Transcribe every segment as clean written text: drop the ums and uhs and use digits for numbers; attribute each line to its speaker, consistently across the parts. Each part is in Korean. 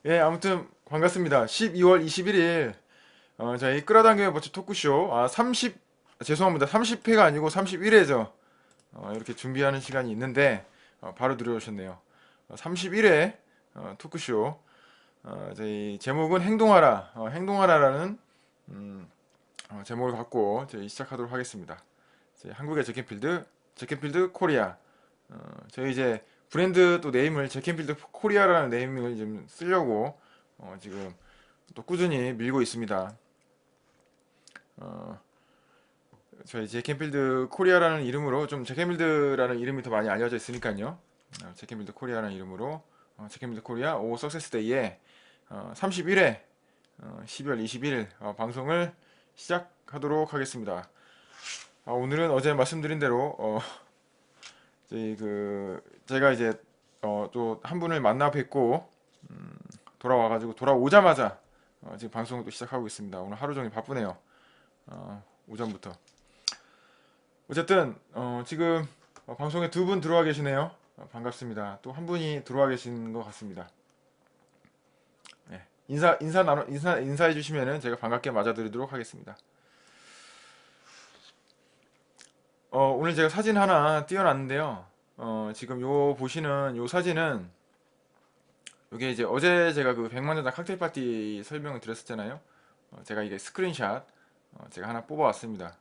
Speaker 1: 예, 아무튼 반갑습니다. 12월 21일 저희 끌어당기는 버츠 토크쇼 30 죄송합니다. 30회가 아니고 31회죠. 이렇게 준비하는 시간이 있는데 바로 들어오셨네요. 31회 토크쇼 저희 제목은 행동하라 행동하라라는 음, 제목을 갖고 저희 시작하도록 하겠습니다. 저희 한국의 제켄필드 코리아 저희 이제 브랜드 또 네임을 제켄필드 코리아라는 네이밍을 좀 쓰려고 지금 또 꾸준히 밀고 있습니다. 어, 저희 제켄필드 코리아라는 이름으로 좀 제켄필드라는 이름이 더 많이 알려져 있으니까요. 제켄필드 코리아라는 이름으로 제켄필드 코리아 오 석세스 데이에 31회 12월 21일 방송을 시작하도록 하겠습니다. 오늘은 어제 말씀드린 대로 제가 이제 또 한 분을 만나 뵙고 돌아와가지고 돌아오자마자 지금 방송을 또 시작하고 있습니다. 오늘 하루 종일 바쁘네요. 오전부터. 어쨌든 지금 방송에 두 분 들어와 계시네요. 반갑습니다. 또 한 분이 들어와 계신 것 같습니다. 네. 인사해 주시면은 제가 반갑게 맞아드리도록 하겠습니다. 오늘 제가 사진 하나 띄워놨는데요. 지금 요 보시는 요 사진은 요게 이제 어제 제가 그 백만장자 칵테일 파티 설명을 드렸었잖아요. 제가 이게 스크린샷 제가 하나 뽑아왔습니다.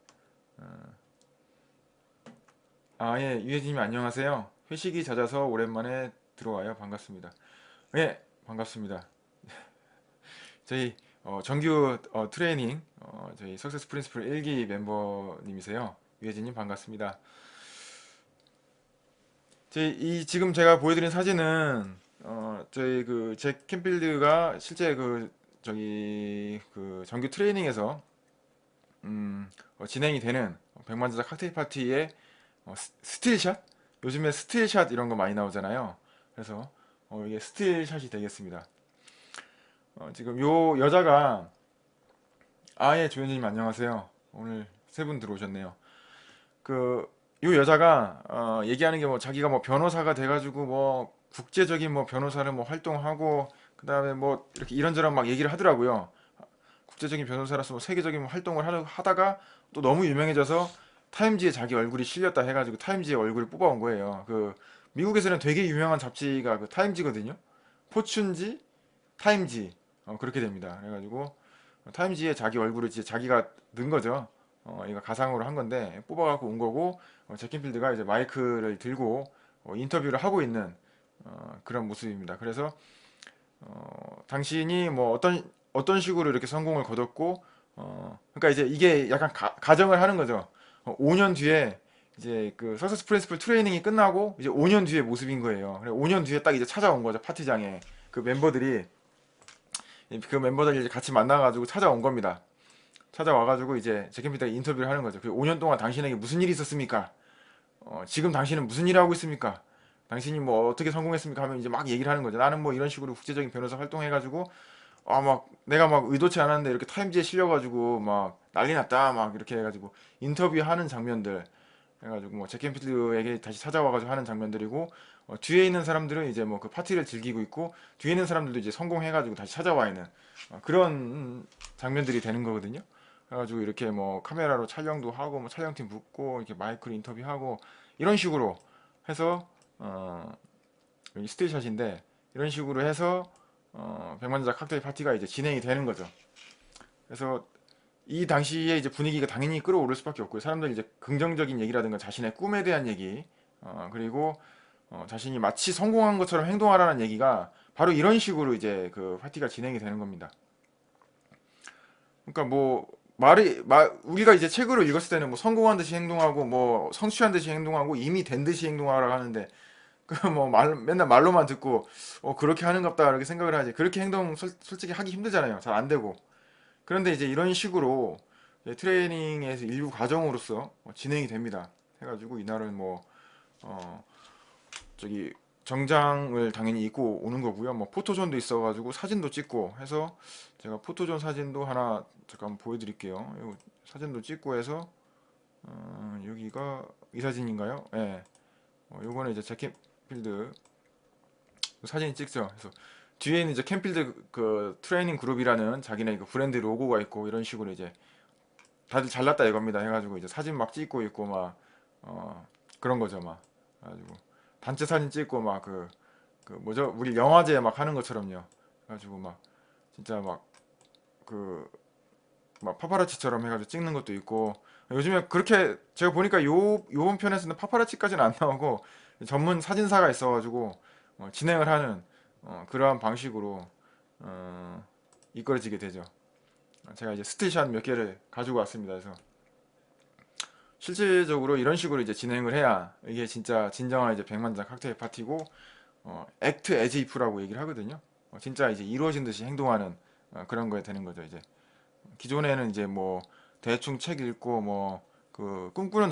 Speaker 1: 예, 유혜진님 안녕하세요. 회식이 잦아서 오랜만에 들어와요. 반갑습니다. 예, 반갑습니다. 저희 정규 트레이닝 저희 석세스 프린시플 1기 멤버님이세요. 유혜진님 반갑습니다. 지금 제가 보여드린 사진은 저희 그 잭 캠필드가 실제 그 정규 트레이닝에서 진행이 되는 백만자자 칵테일 파티의 스틸샷? 요즘에 스틸샷 이런 거 많이 나오잖아요. 그래서 이게 스틸샷이 되겠습니다. 지금 요 여자가 예, 조현진님 안녕하세요. 오늘 세 분 들어오셨네요. 요 여자가 얘기하는 게 뭐 자기가 뭐 변호사가 돼가지고 뭐 국제적인 뭐 변호사를 뭐 활동하고 그다음에 뭐 이렇게 이런저런 막 얘기를 하더라고요. 국제적인 변호사로서 뭐 세계적인 뭐 활동을 하다가 또 너무 유명해져서 타임지에 자기 얼굴이 실렸다 해가지고 타임지에 얼굴을 뽑아온 거예요. 미국에서는 되게 유명한 잡지가 그 타임지거든요. 포춘지, 타임지 그렇게 됩니다. 그래가지고 타임지에 자기 얼굴을 이제 자기가 넣은 거죠. 이거 가상으로 한 건데 뽑아갖고 온 거고 제킨필드가 이제 마이크를 들고 인터뷰를 하고 있는 그런 모습입니다. 그래서 당신이 뭐 어떤 식으로 이렇게 성공을 거뒀고 그러니까 이제 이게 약간 가정을 하는 거죠. 5년 뒤에 이제 그 석세스 프린시플 트레이닝이 끝나고 이제 5년 뒤의 모습인 거예요. 그래 5년 뒤에 딱 이제 찾아온 거죠. 파티장에 그 멤버들이 그 멤버들이 이제 같이 만나가지고 찾아온 겁니다. 찾아와가지고 이제 제켄피터가 인터뷰를 하는 거죠. 5년 동안 당신에게 무슨 일이 있었습니까? 지금 당신은 무슨 일을 하고 있습니까? 당신이 뭐 어떻게 성공했습니까? 하면 이제 막 얘기를 하는 거죠. 나는 뭐 이런 식으로 국제적인 변호사 활동해가지고 막 내가 막 의도치 않았는데 이렇게 타임지에 실려가지고 막 난리 났다 막 이렇게 해가지고 인터뷰하는 장면들 해가지고 뭐 제켄필드에게 다시 찾아와가지고 하는 장면들이고 뒤에 있는 사람들은 이제 뭐 그 파티를 즐기고 있고 뒤에 있는 사람들도 이제 성공해가지고 다시 찾아와 있는 그런 장면들이 되는 거거든요. 그래가지고 이렇게 뭐 카메라로 촬영도 하고 뭐 촬영팀 붙고 이렇게 마이크로 인터뷰하고 이런 식으로 해서 여기 스틸샷인데 이런 식으로 해서 백만자 칵테일 파티가 이제 진행이 되는 거죠. 그래서 이 당시에 이제 분위기가 당연히 끌어오를 수밖에 없고요. 사람들이 이제 긍정적인 얘기라든가 자신의 꿈에 대한 얘기, 그리고 자신이 마치 성공한 것처럼 행동하라는 얘기가 바로 이런 식으로 이제 그 파티가 진행이 되는 겁니다. 그러니까 뭐 우리가 이제 책으로 읽었을 때는 뭐 성공한 듯이 행동하고 뭐 성취한 듯이 행동하고 이미 된 듯이 행동하라고 하는데 그 뭐 맨날 말로만 듣고 그렇게 하는갑다 이렇게 생각을 하지 그렇게 행동 솔직히 하기 힘들잖아요. 잘 안 되고. 그런데 이제 이런 식으로 이제 트레이닝에서 일부 과정으로서 진행이 됩니다. 해가지고 이날은 뭐 어, 저기 정장을 당연히 입고 오는 거고요. 뭐 포토존도 있어가지고 사진도 찍고 해서 제가 포토존 사진도 하나 잠깐 보여드릴게요. 요 사진도 찍고 해서 여기가 이 사진인가요? 예. 요거는 이제 재킷필드 사진 찍죠. 그래서 뒤에는 이제 캠필드 그 트레이닝 그룹이라는 자기네 그 브랜드 로고가 있고 이런 식으로 이제 다들 잘났다 이겁니다 해가지고 이제 사진 막 찍고 있고 막 그런 거죠 막 가지고 단체 사진 찍고 막 그 뭐죠 우리 영화제 막 하는 것처럼요 해가지고 막 진짜 그 막 파파라치처럼 해가지고 찍는 것도 있고 요즘에 그렇게 제가 보니까 요번 편에서는 파파라치까지는 안 나오고 전문 사진사가 있어가지고 진행을 하는 그러한 방식으로 어, 이끌어지게 되죠. 제가 이제 스틸샷 몇 개를 가지고 왔습니다. 그래서 실질적으로 이런 식으로 이제 진행을 해야 이게 진짜 진정한 이제 백만장 칵테일 파티고 액트 애즈 이프라고 얘기를 하거든요. 진짜 이제 이루어진 듯이 행동하는 그런 거에 되는 거죠. 이제 기존에는 이제 뭐 대충 책 읽고 뭐 그 꿈꾸는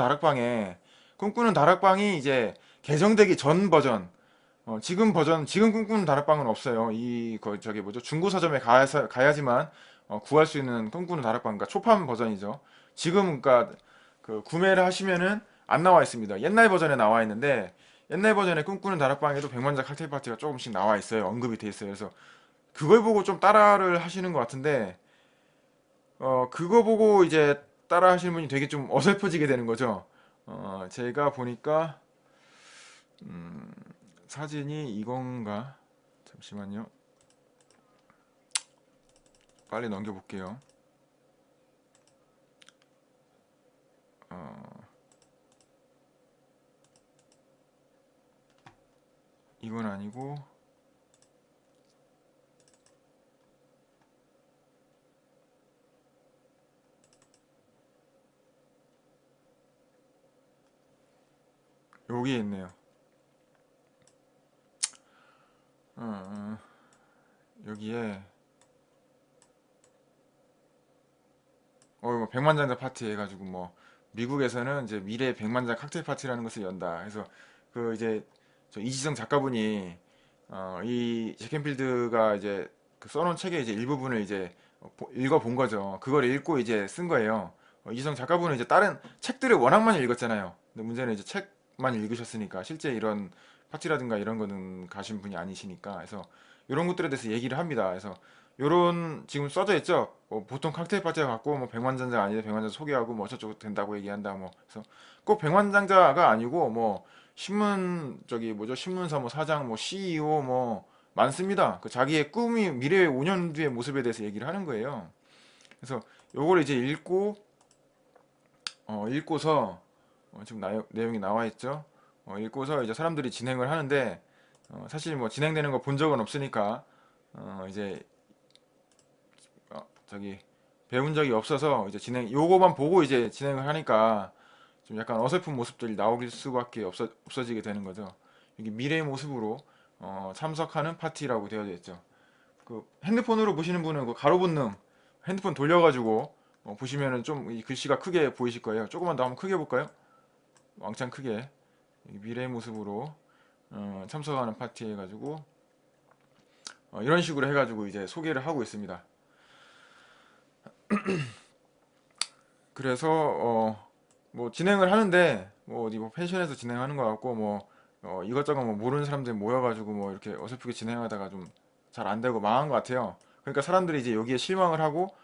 Speaker 1: 다락방이 이제 개정되기 전 버전 지금 꿈꾸는 다락방은 없어요. 저기 뭐죠 중고 서점에 가야지만 구할 수 있는 꿈꾸는 다락방 그러니까 초판 버전이죠. 지금 그러니까 그 구매를 하시면은 안 나와 있습니다. 옛날 버전에 나와 있는데 옛날 버전에 꿈꾸는 다락방에도 백만장 칵테일 파티가 조금씩 나와 있어요. 언급이 돼 있어요. 그래서 그걸 보고 좀 따라를 하시는 것 같은데 그거 보고 이제 따라 하시는 분이 되게 좀 어설퍼지게 되는 거죠. 제가 보니까, 음, 사진이 이건가? 잠시만요. 빨리 넘겨볼게요. 어, 이건 아니고, 여기에 있네요. 어, 여기에, 뭐 백만장자 파티 해가지고 뭐, 미국에서는 이제 미래 백만장 칵테일 파티라는 것을 연다. 그래서 그 이제, 저 이지성 작가분이 이 제켄필드가 이제 그 써놓은 책의 이제 일부분을 이제 읽어본 거죠. 그걸 읽고 이제 쓴 거예요. 이지성 작가분은 이제 다른 책들을 워낙 많이 읽었잖아요. 근데 문제는 이제 책만 읽으셨으니까 실제 이런 파티라든가 이런 거는 가신 분이 아니시니까 그래서 이런 것들에 대해서 얘기를 합니다. 그래서 요런 지금 써져 있죠. 보통 칵테일 파티가 갖고 뭐 백만장자 아니래 백만장자 소개하고 뭐 어쩌고 된다고 얘기한다 뭐 그래서 꼭 백만장자가 아니고 뭐 신문 저기 뭐죠 신문사 뭐 사장 뭐 CEO 뭐 많습니다. 그 자기의 꿈이 미래 5년 뒤의 모습에 대해서 얘기를 하는 거예요. 그래서 요걸 이제 읽고서 지금 내용이 나와 있죠. 읽고서 이제 사람들이 진행을 하는데 사실 뭐 진행되는 거 본 적은 없으니까 이제 저기 배운 적이 없어서 이제 요거만 보고 이제 진행을 하니까 좀 약간 어설픈 모습들이 나올 수밖에 없어지게 되는 거죠. 여기 미래의 모습으로 참석하는 파티라고 되어져 있죠. 그 핸드폰으로 보시는 분은 그 가로 본능 핸드폰 돌려가지고 보시면은 좀 이 글씨가 크게 보이실 거예요. 조금만 더 한번 크게 볼까요? 왕창 크게 여기 미래의 모습으로 참석하는 파티 해가지고 이런 식으로 해가지고 이제 소개를 하고 있습니다. 그래서 뭐 진행을 하는데 뭐 어디 뭐 펜션에서 진행하는 것 같고 뭐 이것저것 뭐 모르는 사람들 모여가지고 뭐 이렇게 어설프게 진행하다가 좀 잘 안 되고 망한 것 같아요. 그러니까 사람들이 이제 여기에 실망을 하고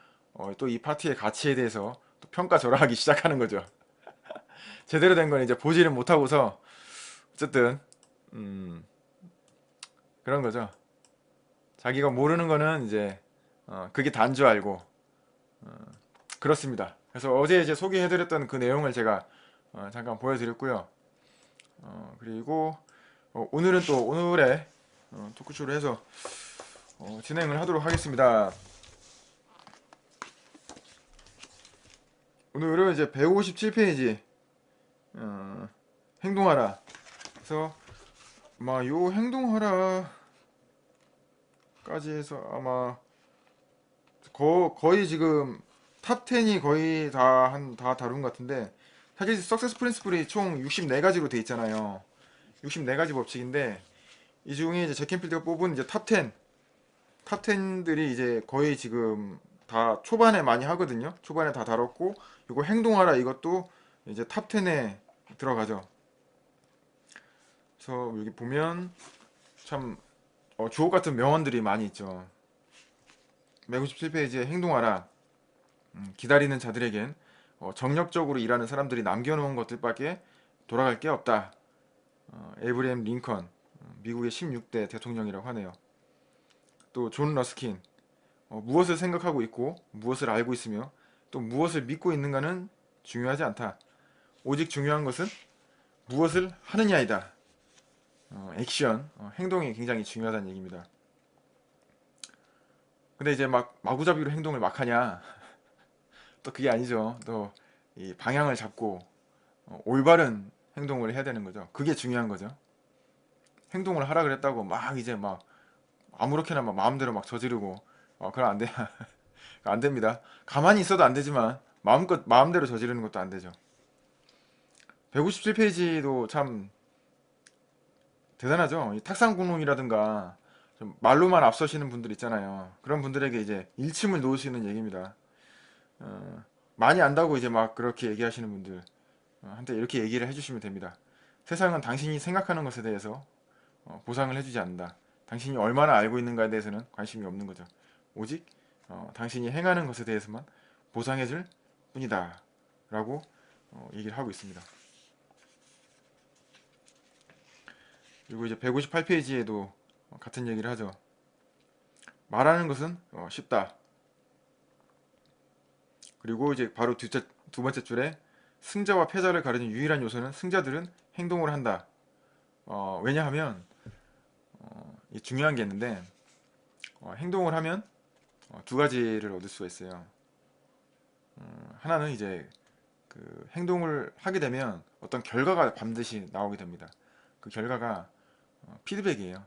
Speaker 1: 또 이 파티의 가치에 대해서 또 평가절하하기 시작하는 거죠. 제대로 된 건 이제 보지를 못하고서 어쨌든 음, 그런 거죠. 자기가 모르는 거는 이제 그게 단 줄 알고 그렇습니다. 그래서 어제 이제 소개해드렸던 그 내용을 제가 잠깐 보여드렸고요. 그리고 오늘은 또 오늘의 토크쇼를 해서 진행을 하도록 하겠습니다. 오늘은 이제 157페이지 행동하라. 그래서 아마 요 행동하라까지 해서 아마 거의 지금 탑 10이 거의 다 다룬 것 같은데 사실 석세스 프린시플이 총 64가지로 돼 있잖아요. 64가지 법칙인데 이 중에 이제 제켄필드가 뽑은 이제 탑 10들이 이제 거의 지금 다 초반에 많이 하거든요. 초반에 다 다뤘고 이거 행동하라 이것도 이제 탑 10에 들어가죠. 그래서 여기 보면 참 주옥 같은 명언들이 많이 있죠. 157페이지에 행동하라. 기다리는 자들에겐 정력적으로 일하는 사람들이 남겨놓은 것들밖에 돌아갈 게 없다. 에이브리햄 링컨, 미국의 16대 대통령이라고 하네요. 또 존 러스킨, 무엇을 생각하고 있고 무엇을 알고 있으며 또 무엇을 믿고 있는가는 중요하지 않다. 오직 중요한 것은 무엇을 하느냐이다. 액션, 행동이 굉장히 중요하다는 얘기입니다. 근데 이제 막 마구잡이로 행동을 막 하냐? 또 그게 아니죠. 또 이 방향을 잡고 올바른 행동을 해야 되는 거죠. 그게 중요한 거죠. 행동을 하라 그랬다고 막 이제 막 아무렇게나 막 마음대로 막 저지르고 그럼 안 돼. 안 됩니다. 가만히 있어도 안 되지만 마음껏 마음대로 저지르는 것도 안 되죠. 157페이지도 참 대단하죠. 이 탁상공론이라든가 좀 말로만 앞서시는 분들 있잖아요. 그런 분들에게 이제 일침을 놓으시는 얘기입니다. 어, 많이 안다고 이제 막 그렇게 얘기하시는 분들 한테 이렇게 얘기를 해주시면 됩니다. 세상은 당신이 생각하는 것에 대해서 보상을 해주지 않는다. 당신이 얼마나 알고 있는가에 대해서는 관심이 없는 거죠. 오직 당신이 행하는 것에 대해서만 보상해줄 뿐이다. 라고 얘기를 하고 있습니다. 그리고 이제 158페이지에도 같은 얘기를 하죠. 말하는 것은 쉽다. 그리고 이제 바로 두 번째 줄에 승자와 패자를 가르는 유일한 요소는 승자들은 행동을 한다. 왜냐하면 이 중요한 게 있는데 행동을 하면 두 가지를 얻을 수가 있어요. 하나는 이제 그 행동을 하게 되면 어떤 결과가 반드시 나오게 됩니다. 그 결과가 피드백이에요.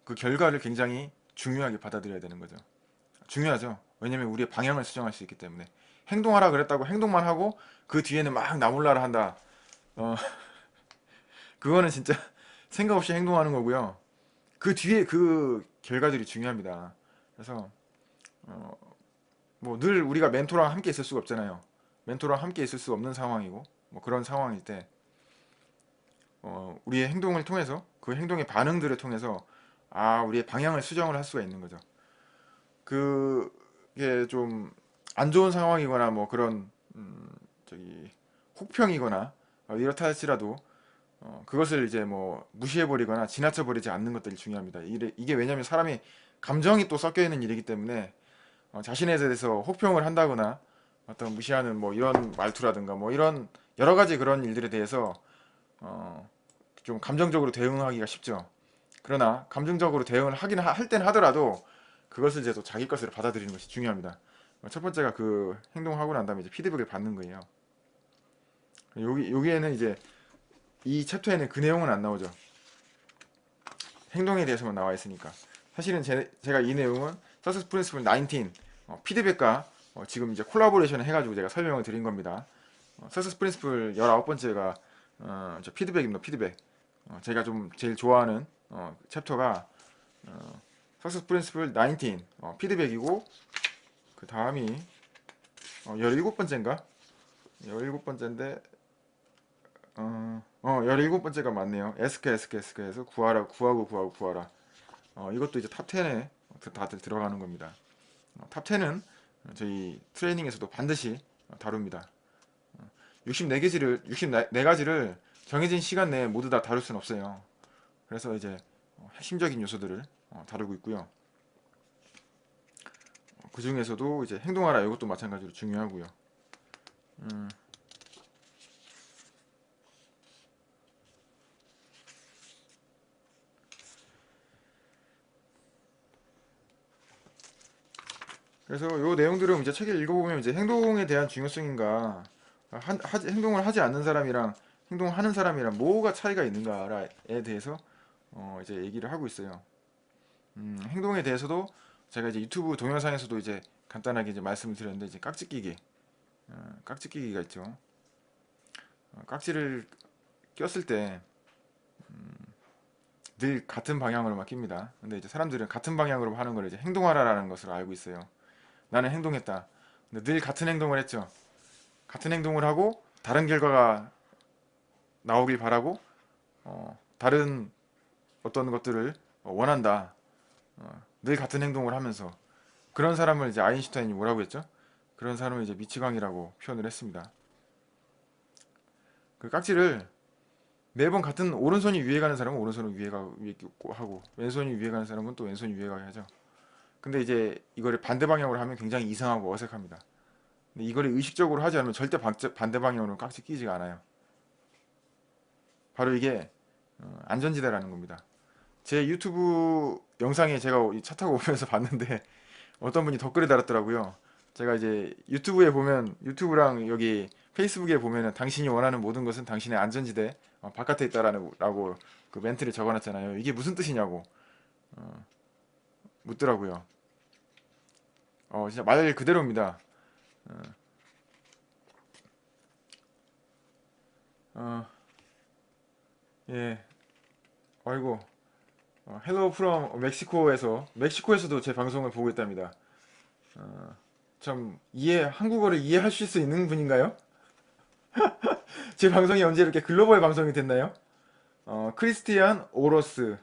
Speaker 1: 그 결과를 굉장히 중요하게 받아들여야 되는 거죠. 중요하죠. 왜냐면 우리의 방향을 수정할 수 있기 때문에. 행동하라 그랬다고 행동만 하고 그 뒤에는 막 나몰라라 한다. 어, 그거는 진짜 생각 없이 행동하는 거고요. 그 뒤에 그 결과들이 중요합니다. 그래서 뭐 늘 우리가 멘토랑 함께 있을 수가 없잖아요. 멘토랑 함께 있을 수 없는 상황이고 뭐 그런 상황일 때 우리의 행동을 통해서 그 행동의 반응들을 통해서 우리의 방향을 수정을 할 수가 있는 거죠. 그게 좀 안 좋은 상황이거나 뭐 그런 저기 혹평이거나 이렇다 할지라도 그것을 이제 뭐 무시해버리거나 지나쳐버리지 않는 것들이 중요합니다. 이게 왜냐하면 사람이 감정이 또 섞여 있는 일이기 때문에 자신에 대해서 혹평을 한다거나 어떤 무시하는 뭐 이런 말투라든가 뭐 이런 여러 가지 그런 일들에 대해서 어, 좀 감정적으로 대응하기가 쉽죠. 그러나 감정적으로 대응을 하긴 할 땐 하더라도 그것을 이제 또 자기 것으로 받아들이는 것이 중요합니다. 첫 번째가 그 행동하고 난 다음에 이제 피드백을 받는 거예요. 여기에는 이제 이 챕터에는 그 내용은 안 나오죠. 행동에 대해서만 나와 있으니까. 사실은 제가 이 내용은 서스스 프린시플 19 피드백과 지금 이제 콜라보레이션을 해가지고 제가 설명을 드린 겁니다. 서스스 프린시플 19번째가 피드백입니다. 피드백. 제가 좀 제일 좋아하는 챕터가 서스스 프린시플 19 피드백이고 그 다음이 17번째인가? 17번째인데 17번째가 맞네요. 에스크에서 구하라, 구하고 구하라. 이것도 이제 탑 10에 다들 들어가는 겁니다. 탑 10은 저희 트레이닝에서도 반드시 다룹니다. 64가지를 정해진 시간 내에 모두 다 다룰 수는 없어요. 그래서 이제 핵심적인 요소들을 다루고 있고요. 그 중에서도 이제 행동하라 이것도 마찬가지로 중요하고요. 그래서 요 내용들은 이제 책을 읽어보면 이제 행동에 대한 중요성인가, 행동을 하지 않는 사람이랑 행동하는 사람이랑 뭐가 차이가 있는가에 대해서 이제 얘기를 하고 있어요. 행동에 대해서도 제가 이제 유튜브 동영상에서도 이제 간단하게 이제 말씀을 드렸는데 이제 깍지 끼기가 있죠. 깍지를 꼈을 때 늘 같은 방향으로만 낍니다. 근데 이제 사람들은 같은 방향으로 하는 걸 이제 행동하라라는 것을 알고 있어요. 나는 행동했다. 근데 늘 같은 행동을 했죠. 같은 행동을 하고 다른 결과가 나오길 바라고 다른 어떤 것들을 원한다. 늘 같은 행동을 하면서 그런 사람을 이제 아인슈타인이 뭐라고 했죠? 그런 사람을 이제 미치광이라고 표현을 했습니다. 그 깍지를 매번 같은 오른손이 위에 가는 사람은 오른손을 위에 하고 왼손이 위에 가는 사람은 또 왼손이 위에 가게 하죠. 근데 이제 이거를 반대 방향으로 하면 굉장히 이상하고 어색합니다. 근데 이거를 의식적으로 하지 않으면 절대 반대 방향으로 깍지 끼지가 않아요. 바로 이게 안전지대라는 겁니다. 제 유튜브 영상에 제가 차 타고 오면서 봤는데 어떤 분이 댓글을 달았더라고요. 제가 이제 유튜브에 보면 유튜브랑 여기 페이스북에 보면은 당신이 원하는 모든 것은 당신의 안전지대 바깥에 있다라는 라고 그 멘트를 적어놨잖아요. 이게 무슨 뜻이냐고 묻더라고요. 진짜 말 그대로입니다. 어, 예, 아이고, 헬로 프롬 멕시코에서도 제 방송을 보고 있답니다. 참 한국어를 이해하실 수 있는 분인가요? 제 방송이 언제 이렇게 글로벌 방송이 됐나요? 크리스티안 오로스.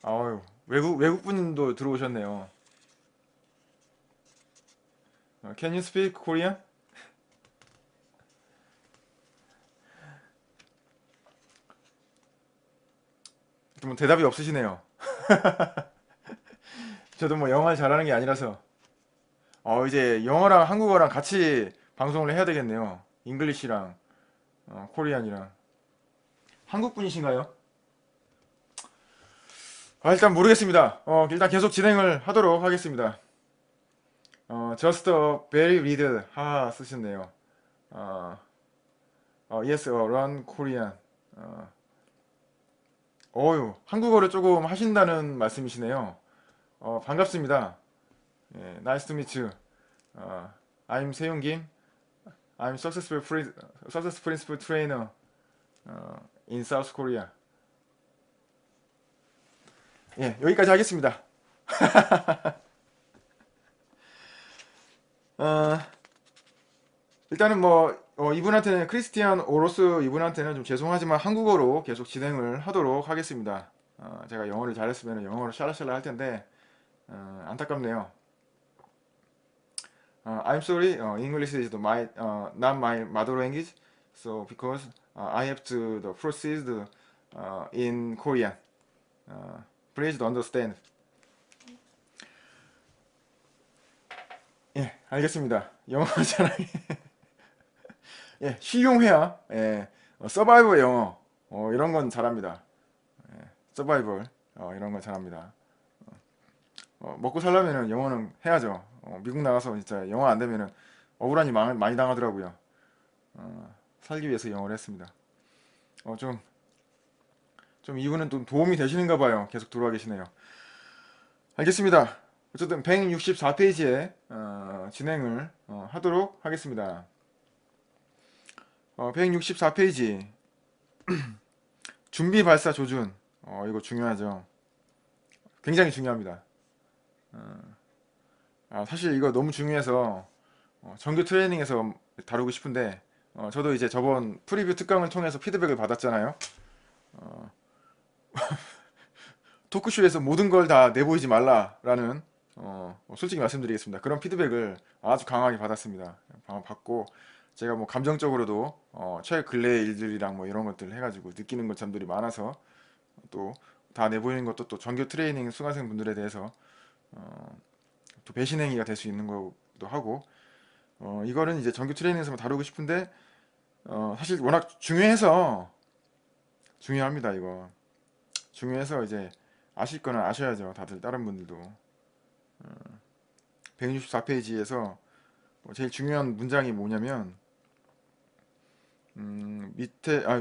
Speaker 1: 아유, 외국 분도 들어오셨네요. Can you speak Korean? 뭐 대답이 없으시네요. 저도 뭐 영어를 잘하는 게 아니라서. 이제 영어랑 한국어랑 같이 방송을 해야 되겠네요. 잉글리시랑 코리안이랑. 한국 분이신가요? 일단 모르겠습니다. 일단 계속 진행을 하도록 하겠습니다. just a very little 쓰셨네요. 어, yes, run Korean. 한국어를 조금 하신다는 말씀이시네요. 반갑습니다. 예, nice to meet you. I'm 세용 김. I'm success principal trainer in South Korea. 예, 여기까지 하겠습니다. 어, 일단은 뭐 이분한테는 크리스티안 오로스 이분한테는 좀 죄송하지만 한국어로 계속 진행을 하도록 하겠습니다. 제가 영어를 잘했으면 영어로 샬라샬라 할 텐데 안타깝네요. I'm sorry, English is not my mother language, so because I have to proceed in Korean. Please understand. 예, 알겠습니다. 영어 잘하게. 예, 실용회화, 예, 서바이벌 영어, 이런 건 잘합니다. 서바이벌, 이런 건 잘합니다. 먹고 살려면은 영어는 해야죠. 미국 나가서 진짜 영어 안 되면은 억울하니 많이 당하더라고요. 살기 위해서 영어를 했습니다. 좀 이분은 좀 도움이 되시는가 봐요. 계속 들어와 계시네요. 알겠습니다. 어쨌든 164페이지에 진행을 하도록 하겠습니다. 164페이지 준비 발사 조준. 이거 중요하죠. 굉장히 중요합니다. 사실 이거 너무 중요해서 정규 트레이닝에서 다루고 싶은데 저도 이제 저번 프리뷰 특강을 통해서 피드백을 받았잖아요. 토크쇼에서 모든 걸 다 내보이지 말라라는 솔직히 말씀드리겠습니다. 그런 피드백을 아주 강하게 받았습니다. 받고 제가 뭐 감정적으로도 최근래의 일들이랑 뭐 이런 것들 해가지고 느끼는 것점들이 많아서 또 다 내보이는 것도 또 정규 트레이닝 수강생 분들에 대해서 또 배신행위가 될 수 있는 것도 하고 이거는 이제 정규 트레이닝에서만 다루고 싶은데 사실 워낙 중요합니다. 이거 중요해서 이제 아실 거는 아셔야죠. 다들 다른 분들도 164페이지에서 제일 중요한 문장이 뭐냐면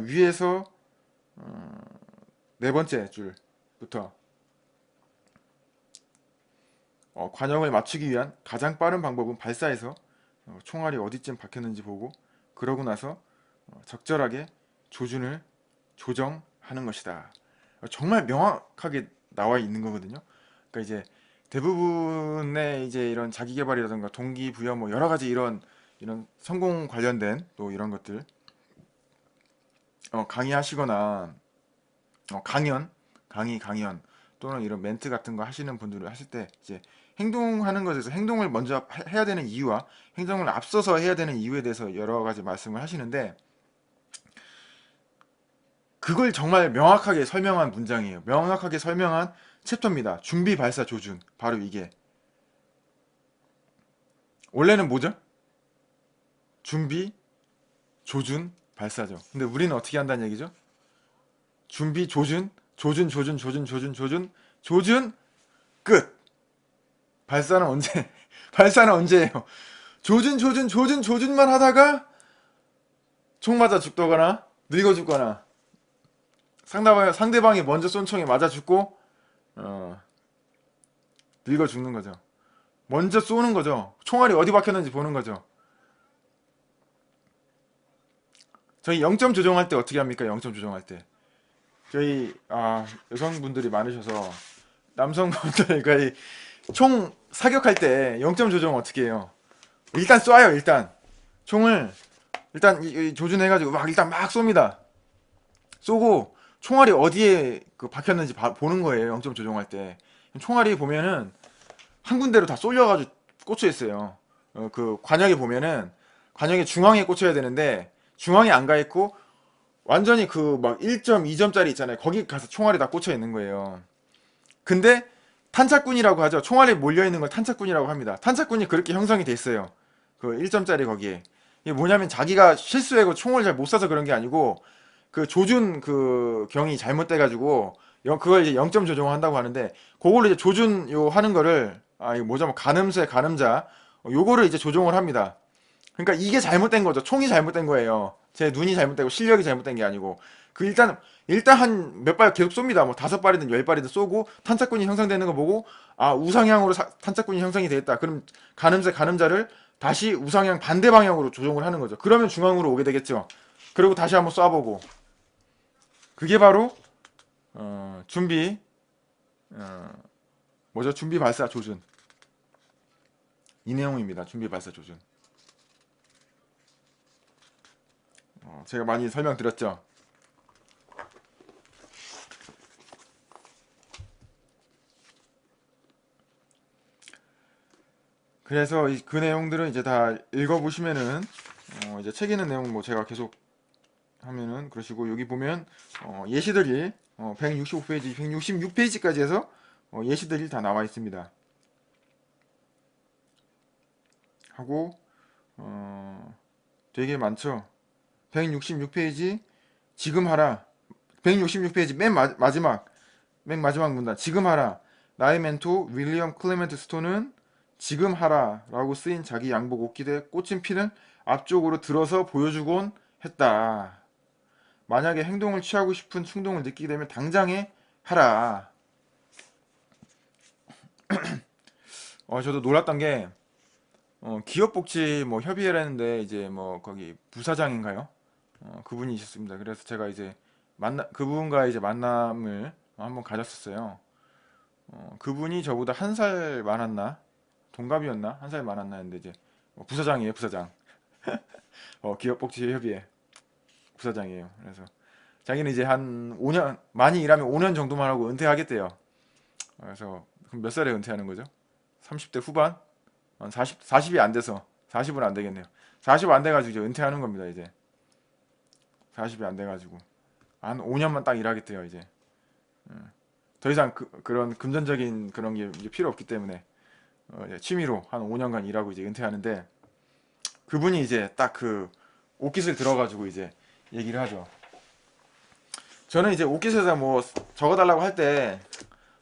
Speaker 1: 위에서 네 번째 줄부터 관형을 맞추기 위한 가장 빠른 방법은 발사해서 총알이 어디쯤 박혔는지 보고 그러고 나서 적절하게 조준을 조정하는 것이다. 정말 명확하게 나와 있는 거거든요. 그러니까 이제 대부분의 이제 이런 자기 개발이라든가 동기부여 뭐 여러 가지 이런 성공 관련된 또 이런 것들 강의하시거나 강연 또는 이런 멘트 같은 거 하시는 분들을 하실 때 이제 행동하는 것에서 행동을 먼저 해야 되는 이유와 행동을 앞서서 해야 되는 이유에 대해서 여러 가지 말씀을 하시는데 그걸 정말 명확하게 설명한 문장이에요. 명확하게 설명한 챕터입니다. 준비, 발사, 조준. 바로 이게. 원래는 뭐죠? 준비, 조준, 발사죠. 근데 우리는 어떻게 한다는 얘기죠? 준비, 조준, 조준, 끝. 발사는 언제? 발사는 언제예요? 조준만 하다가 총 맞아 죽거나 늙어 죽거나 상대방이 먼저 쏜 총에 맞아 죽고 어, 늙어 죽는 거죠. 먼저 쏘는 거죠. 총알이 어디 박혔는지 보는 거죠. 저희 0점 조종할 때 어떻게 합니까? 0점 조종할 때. 저희 여성분들이 많으셔서 남성분들 거의 총 사격할 때 0점 조종 어떻게 해요? 일단 쏴요. 일단 총을 일단 이 조준해가지고 막 일단 막 쏩니다. 쏘고 총알이 어디에 그 박혔는지 보는 거예요. 0점 조종할 때. 총알이 보면은 한 군데로 다 쏠려가지고 꽂혀 있어요. 그 관역에 보면은 관역의 중앙에 꽂혀야 되는데 중앙에 안 가 있고 완전히 그 막 1점, 2점짜리 있잖아요. 거기 가서 총알이 다 꽂혀 있는 거예요. 근데 탄착군이라고 하죠. 총알이 몰려 있는 걸 탄착군이라고 합니다. 탄착군이 그렇게 형성이 돼 있어요. 그 1점짜리 거기에. 이게 뭐냐면 자기가 실수하고 총을 잘 못 쏴서 그런 게 아니고 그 조준 그 경이 잘못돼가지고 그걸 이제 0점 조정을 한다고 하는데 그걸로 이제 조준 요 하는 거를 이거 뭐죠? 뭐 가늠쇠 가늠자 요거를 이제 조종을 합니다. 그러니까 이게 잘못된 거죠. 총이 잘못된 거예요. 제 눈이 잘못되고 실력이 잘못된 게 아니고 그 일단 한 몇 발 계속 쏩니다. 뭐 5발이든 10발이든 쏘고 탄착군이 형성되는 거 보고 우상향으로 탄착군이 형성이 되었다. 그럼 가늠쇠 가늠자를 다시 우상향 반대 방향으로 조종을 하는 거죠. 그러면 중앙으로 오게 되겠죠. 그리고 다시 한번 쏴보고 그게 바로 준비 뭐죠? 준비 발사 조준 이 내용입니다. 준비 발사 조준. 제가 많이 설명드렸죠. 그래서 그 내용들은 이제 다 읽어보시면은 이제 책 있는 내용 뭐 제가 계속 하면은 그러시고 여기 보면 예시들이 165페이지, 166페이지까지 해서 예시들이 다 나와 있습니다. 하고 되게 많죠. 166페이지 지금 하라. 166페이지 맨 마지막 문단 지금 하라. 나의 멘토 윌리엄 클레멘트 스톤은 지금 하라 라고 쓰인 자기 양복 옷깃에 꽂힌 핀을 앞쪽으로 들어서 보여주곤 했다. 만약에 행동을 취하고 싶은 충동을 느끼게 되면 당장에 하라. 저도 놀랐던 게 기업복지 뭐 협의회를 했는데 이제 뭐 거기 부사장인가요? 그분이 있었습니다. 그래서 제가 이제 그분과 이제 만남을 한번 가졌었어요. 그분이 저보다 한 살 많았나? 동갑이었나? 한 살 많았나 했는데 이제 부사장이에요, 부사장. 기업복지협의회 부사장이에요. 그래서 자기는 이제 한 5년 많이 일하면 5년 정도만 하고 은퇴하겠대요. 그래서 그럼 몇 살에 은퇴하는 거죠? 30대 후반? 한 40이 안 돼서 40은 안 되겠네요. 40 안 돼가지고 이제 은퇴하는 겁니다. 이제 40이 안 돼가지고 한 5년만 딱 일하겠대요. 이제 더 이상 그런 금전적인 그런 게 이제 필요 없기 때문에 이제 취미로 한 5년간 일하고 이제 은퇴하는데 그분이 이제 딱 그 옷깃을 들어가지고 이제 얘기를 하죠. 저는 이제 옷깃에다 뭐 적어달라고 할 때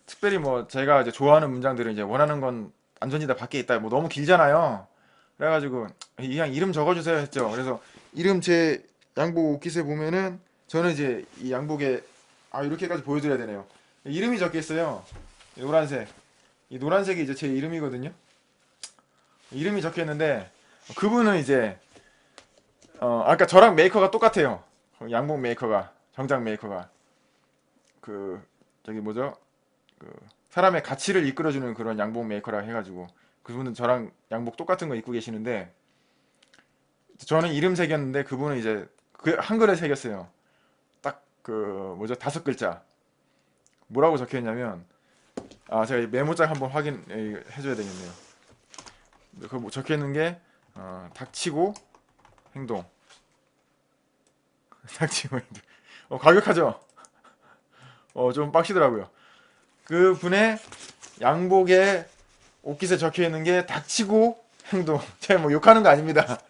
Speaker 1: 특별히 뭐 제가 이제 좋아하는 문장들은 이제 원하는 건 안전지대 밖에 있다. 뭐 너무 길잖아요. 그래가지고 그냥 이름 적어주세요 했죠. 그래서 이름 제 양복 옷깃에 보면은 저는 이제 이 양복에 이렇게까지 보여드려야 되네요. 이름이 적혀 있어요. 노란색. 이 노란색이 이제 제 이름이거든요. 이름이 적혀 있는데 그분은 이제 아까 저랑 메이커가 똑같아요. 양복 메이커가 정장 메이커가 그 저기 뭐죠? 그 사람의 가치를 이끌어주는 그런 양복 메이커라 해가지고 그분은 저랑 양복 똑같은 거 입고 계시는데 저는 이름 새겼는데 그분은 이제 그 한글에 새겼어요. 그 뭐죠? 5글자. 뭐라고 적혀 있냐면, 제가 이 메모장 한번 확인해 줘야 되겠네요. 그 뭐 적혀 있는 게 닥치고 행동. 닥치고 행동. 과격하죠? 좀 빡시더라고요. 그 분의 양복에 옷깃에 적혀 있는 게 닥치고 행동. 제가 뭐 욕하는 거 아닙니다.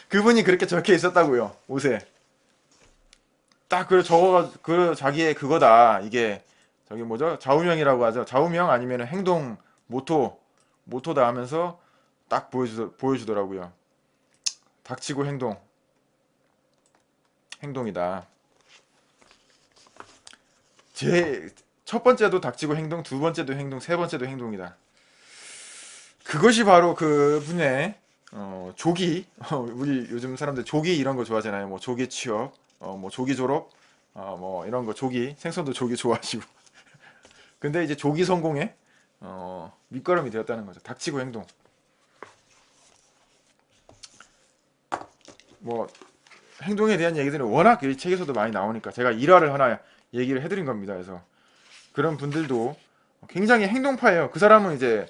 Speaker 1: 그분이 그렇게 적혀 있었다고요. 옷에. 딱 그 적어가 그 자기의 그거다. 이게 저기 뭐죠? 좌우명이라고 하죠. 좌우명 아니면 행동 모토다 하면서 딱 보여주더라고요. 닥치고 행동이다. 제 첫 번째도 닥치고 행동, 두 번째도 행동, 세 번째도 행동이다. 그것이 바로 그분의 조기. 우리 요즘 사람들 조기 이런 거 좋아하잖아요. 뭐 조기 취업, 뭐 조기 졸업, 뭐 이런 거 조기 생선도 조기 좋아하시고. 근데 이제 조기 성공의 밑거름이 되었다는 거죠. 닥치고 행동. 뭐 행동에 대한 얘기들은 워낙 이 책에서도 많이 나오니까 제가 일화를 하나 얘기를 해드린 겁니다. 그래서 그런 분들도 굉장히 행동파예요. 그 사람은 이제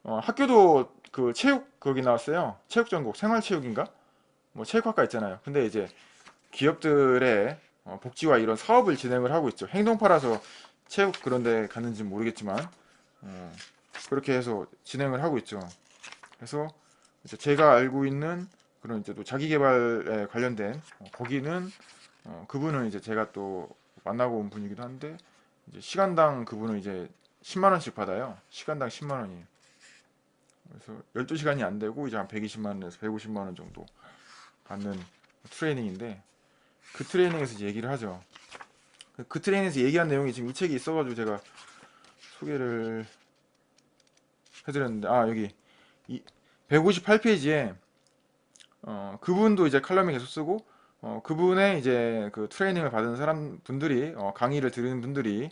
Speaker 1: 학교도 그 체육 거기 나왔어요. 체육 전공, 생활체육인가? 뭐 체육학과 있잖아요. 근데 이제 기업들의 복지와 이런 사업을 진행을 하고 있죠. 행동파라서 체육 그런 데 갔는지는 모르겠지만 그렇게 해서 진행을 하고 있죠. 그래서 이제 제가 알고 있는 그런 이제 또 자기 개발에 관련된 거기는 그분은 이제 제가 또 만나고 온 분이기도 한데 이제 시간당 그분은 이제 10만 원씩 받아요. 시간당 10만 원이에요. 그래서 12시간이 안 되고 이제 한 120만 원에서 150만 원 정도 받는 트레이닝인데 그 트레이닝에서 이제 얘기를 하죠. 그 트레이닝에서 얘기한 내용이 지금 이 책이 있어가지고 제가 소개를 해드렸는데 여기 158페이지에 그분도 이제 칼럼을 계속 쓰고 그분의 이제 그 트레이닝을 받은 사람 분들이 강의를 들은 분들이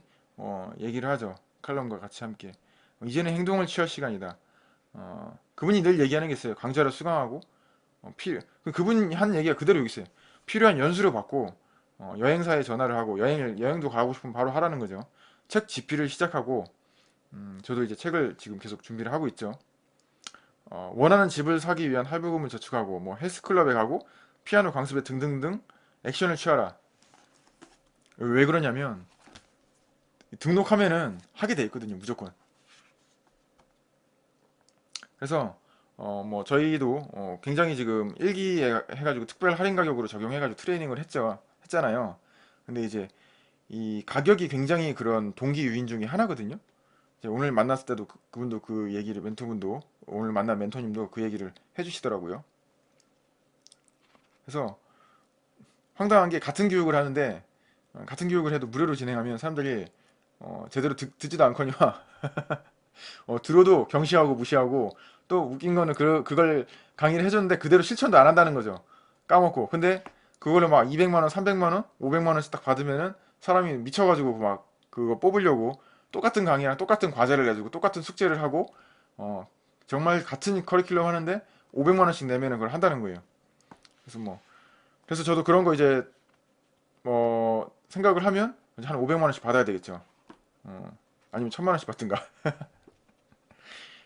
Speaker 1: 얘기를 하죠. 칼럼과 같이 함께 이제는 행동을 취할 시간이다. 그분이 늘 얘기하는 게 있어요. 강좌를 수강하고 그분이 한 얘기가 그대로 여기 있어요. 필요한 연수를 받고 여행사에 전화를 하고 여행도 가고 싶으면 바로 하라는 거죠. 책 집필을 시작하고 저도 이제 책을 지금 계속 준비를 하고 있죠. 원하는 집을 사기 위한 할부금을 저축하고 뭐 헬스클럽에 가고 피아노 강습에 등등등 액션을 취하라. 왜 그러냐면 등록하면은 하게 돼 있거든요, 무조건. 그래서 뭐 저희도 굉장히 지금 일기 해가지고 특별 할인 가격으로 적용해가지고 트레이닝을 했잖아요. 근데 이제 이 가격이 굉장히 그런 동기 유인 중에 하나거든요. 이제 오늘 만났을 때도 그분도 그 얘기를 멘토분도 오늘 만난 멘토님도 그 얘기를 해주시더라고요. 그래서 황당한 게 같은 교육을 하는데 같은 교육을 해도 무료로 진행하면 사람들이 제대로 듣지도 않거니와 들어도 경시하고 무시하고 또 웃긴 거는 그걸 강의를 해줬는데 그대로 실천도 안 한다는 거죠. 까먹고. 근데 그거를 막 200만 원, 300만 원, 500만 원씩 딱 받으면은 사람이 미쳐가지고 막 그거 뽑으려고 똑같은 강의랑 똑같은 과제를 내주고 똑같은 숙제를 하고 어, 정말 같은 커리큘럼 하는데 500만 원씩 내면은 그걸 한다는 거예요. 그래서 저도 그런 거 이제 생각을 하면 이제 한 500만 원씩 받아야 되겠죠. 아니면 1000만 원씩 받든가.